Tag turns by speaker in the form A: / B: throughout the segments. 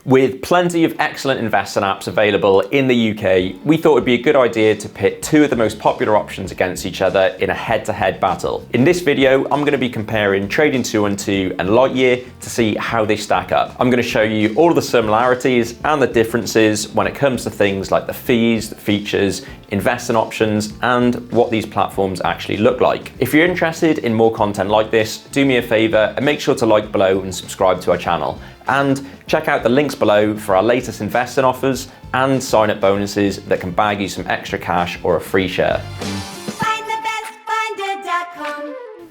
A: With plenty of excellent investing apps available in the UK, we thought it'd be a good idea to pit two of the most popular options against each other in a head-to-head battle. In this video, I'm going to be comparing Trading212 and Lightyear to see how they stack up. I'm going to show you all of the similarities and the differences when it comes to things like the fees, the features, investing options, and what these platforms actually look like. If you're interested in more content like this, do me a favor and make sure to like below and subscribe to our channel. And check out the links below for our latest investing offers and sign-up bonuses that can bag you some extra cash or a free share.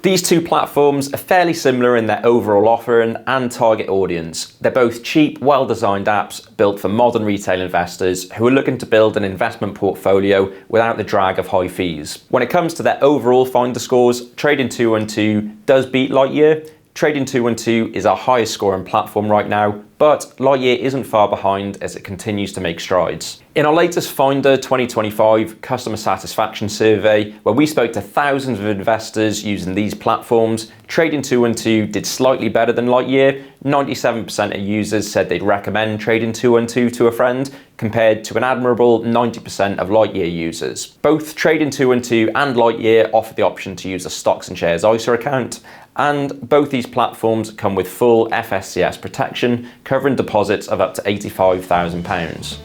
A: These two platforms are fairly similar in their overall offering and target audience. They're both cheap, well-designed apps built for modern retail investors who are looking to build an investment portfolio without the drag of high fees. When it comes to their overall finder scores, Trading212 does beat Lightyear. Trading212 is our highest scoring platform right now, but Lightyear isn't far behind as it continues to make strides. In our latest Finder 2025 customer satisfaction survey, where we spoke to thousands of investors using these platforms, Trading212 did slightly better than Lightyear. 97% of users said they'd recommend Trading212 to a friend, compared to an admirable 90% of Lightyear users. Both Trading212 and Lightyear offer the option to use a stocks and shares ISA account, and both these platforms come with full FSCS protection, covering deposits of up to £85,000.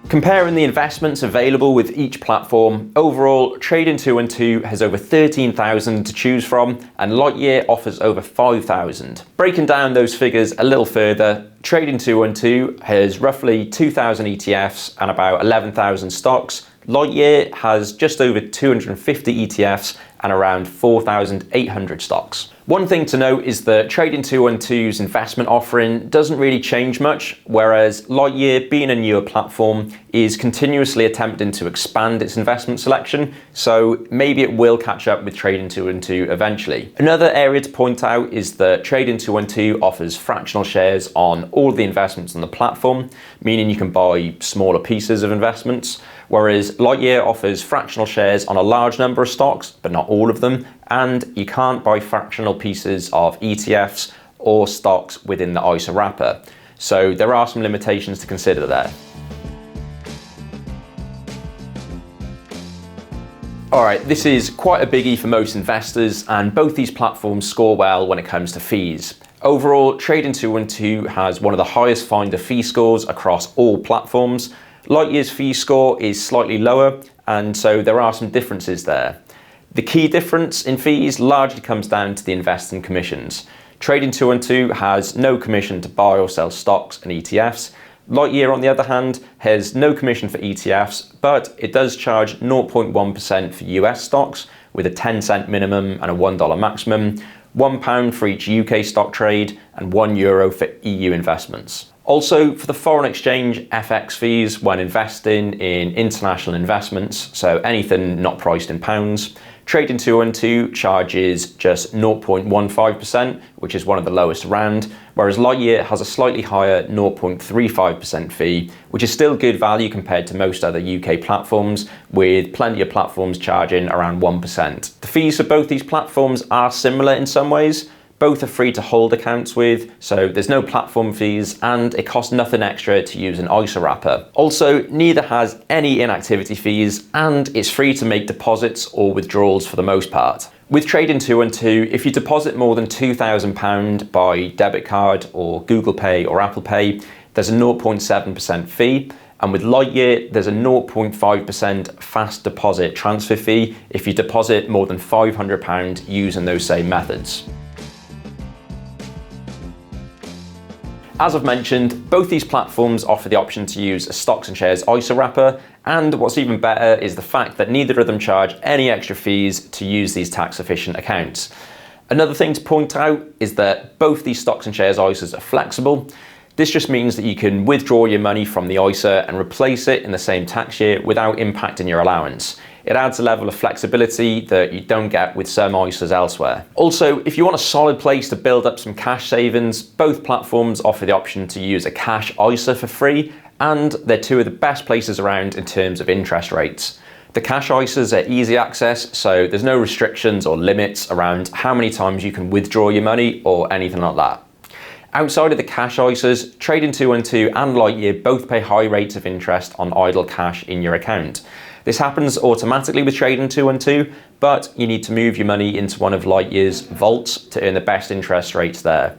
A: Comparing the investments available with each platform, overall, Trading212 has over 13,000 to choose from, and Lightyear offers over 5,000. Breaking down those figures a little further, Trading212 has roughly 2,000 ETFs and about 11,000 stocks. Lightyear has just over 250 ETFs and around 4,800 stocks. One thing to note is that Trading212's investment offering doesn't really change much, whereas Lightyear, being a newer platform, is continuously attempting to expand its investment selection, so maybe it will catch up with Trading212 eventually. Another area to point out is that Trading212 offers fractional shares on all of the investments on the platform, meaning you can buy smaller pieces of investments, whereas Lightyear offers fractional shares on a large number of stocks, but not all of them, and you can't buy fractional pieces of ETFs or stocks within the ISA wrapper. So there are some limitations to consider there. Alright, this is quite a biggie for most investors, and both these platforms score well when it comes to fees. Overall, Trading212 has one of the highest finder fee scores across all platforms. Lightyear's fee score is slightly lower, and so there are some differences there. The key difference in fees largely comes down to the investing commissions. Trading212 has no commission to buy or sell stocks and ETFs. Lightyear, on the other hand, has no commission for ETFs, but it does charge 0.1% for US stocks with a 10-cent minimum and a $1 maximum, £1 for each UK stock trade, and €1 for EU investments. Also, for the foreign exchange FX fees when investing in international investments, so anything not priced in pounds, Trading212 charges just 0.15%, which is one of the lowest around, whereas Lightyear has a slightly higher 0.35% fee, which is still good value compared to most other UK platforms, with plenty of platforms charging around 1%. The fees for both these platforms are similar in some ways. Both are free to hold accounts with, so there's no platform fees, and it costs nothing extra to use an ISA wrapper. Also, neither has any inactivity fees, and it's free to make deposits or withdrawals for the most part. With Trading212, if you deposit more than £2,000 by debit card or Google Pay or Apple Pay, there's a 0.7% fee. And with Lightyear, there's a 0.5% fast deposit transfer fee if you deposit more than £500 using those same methods. As I've mentioned, both these platforms offer the option to use a stocks and shares ISA wrapper, and what's even better is the fact that neither of them charge any extra fees to use these tax-efficient accounts. Another thing to point out is that both these stocks and shares ISAs are flexible. This just means that you can withdraw your money from the ISA and replace it in the same tax year without impacting your allowance. It adds a level of flexibility that you don't get with some ISAs elsewhere. Also, if you want a solid place to build up some cash savings, both platforms offer the option to use a cash ISA for free, and they're two of the best places around in terms of interest rates. The cash ISAs are easy access, so there's no restrictions or limits around how many times you can withdraw your money or anything like that. Outside of the cash ISAs, Trading212 and Lightyear both pay high rates of interest on idle cash in your account. This happens automatically with Trading212, but you need to move your money into one of Lightyear's vaults to earn the best interest rates there.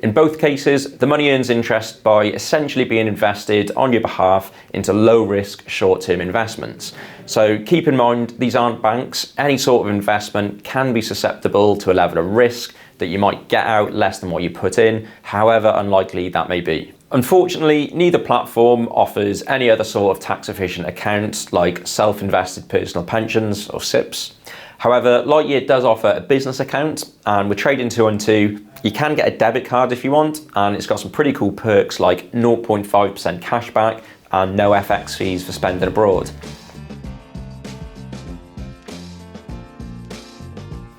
A: In both cases, the money earns interest by essentially being invested on your behalf into low-risk, short-term investments. So keep in mind, these aren't banks. Any sort of investment can be susceptible to a level of risk that you might get out less than what you put in, however unlikely that may be. Unfortunately, neither platform offers any other sort of tax-efficient accounts like self-invested personal pensions or SIPPs. However, Lightyear does offer a business account, and with Trading212, you can get a debit card if you want, and it's got some pretty cool perks like 0.5% cashback and no FX fees for spending abroad.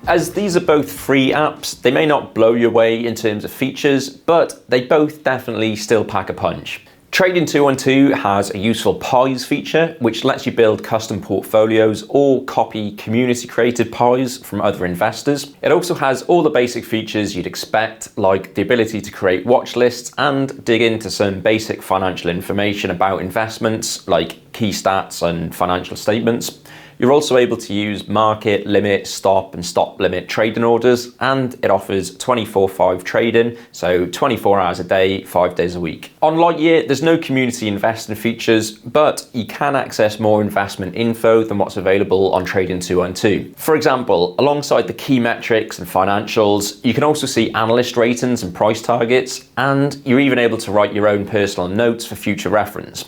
A: As these are both free apps, they may not blow you away in terms of features, but they both definitely still pack a punch. Trading212 has a useful pies feature, which lets you build custom portfolios or copy community-created pies from other investors. It also has all the basic features you'd expect, like the ability to create watch lists and dig into some basic financial information about investments, like key stats and financial statements. You're also able to use market, limit, stop and stop limit trading orders, and it offers 24/5 trading, so 24 hours a day, 5 days a week. On Lightyear, there's no community investing features, but you can access more investment info than what's available on Trading212. For example, alongside the key metrics and financials, you can also see analyst ratings and price targets, and you're even able to write your own personal notes for future reference.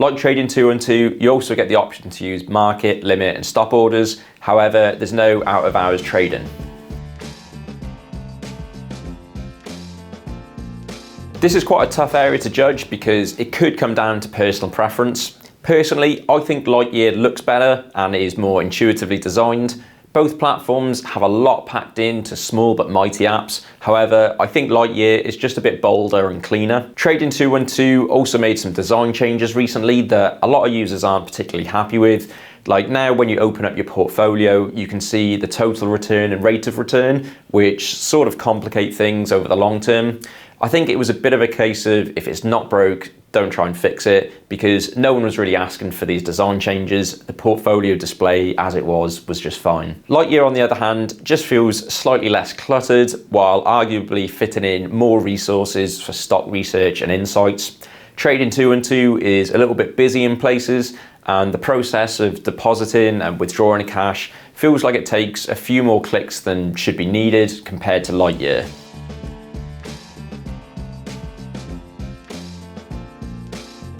A: Like Trading212, you also get the option to use market, limit and stop orders. However, there's no out of hours trading. This is quite a tough area to judge because it could come down to personal preference. Personally, I think Lightyear looks better and is more intuitively designed. Both platforms have a lot packed into small but mighty apps. However, I think Lightyear is just a bit bolder and cleaner. Trading212 also made some design changes recently that a lot of users aren't particularly happy with. Like now when you open up your portfolio, you can see the total return and rate of return, which sort of complicate things over the long term. I think it was a bit of a case of if it's not broke, don't try and fix it, because no one was really asking for these design changes. The portfolio display as it was just fine. Lightyear, on the other hand, just feels slightly less cluttered, while arguably fitting in more resources for stock research and insights. Trading212 is a little bit busy in places, and the process of depositing and withdrawing cash feels like it takes a few more clicks than should be needed compared to Lightyear.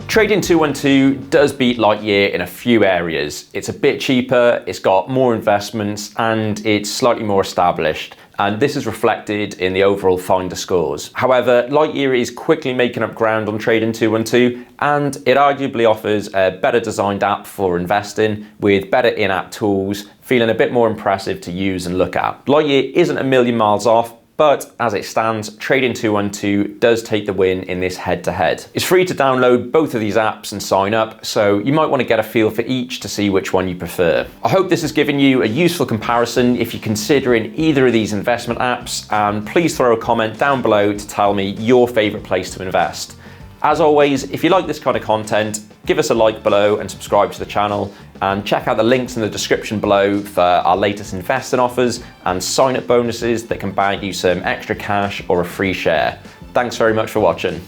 A: Trading212 does beat Lightyear in a few areas. It's a bit cheaper, it's got more investments, and it's slightly more established. And this is reflected in the overall Finder scores. However, Lightyear is quickly making up ground on Trading212, and it arguably offers a better designed app for investing with better in-app tools, feeling a bit more impressive to use and look at. Lightyear isn't a million miles off, but as it stands, Trading212 does take the win in this head-to-head. It's free to download both of these apps and sign up, so you might want to get a feel for each to see which one you prefer. I hope this has given you a useful comparison if you're considering either of these investment apps, and please throw a comment down below to tell me your favourite place to invest. As always, if you like this kind of content, give us a like below and subscribe to the channel, and check out the links in the description below for our latest investing offers and sign-up bonuses that can buy you some extra cash or a free share. Thanks very much for watching.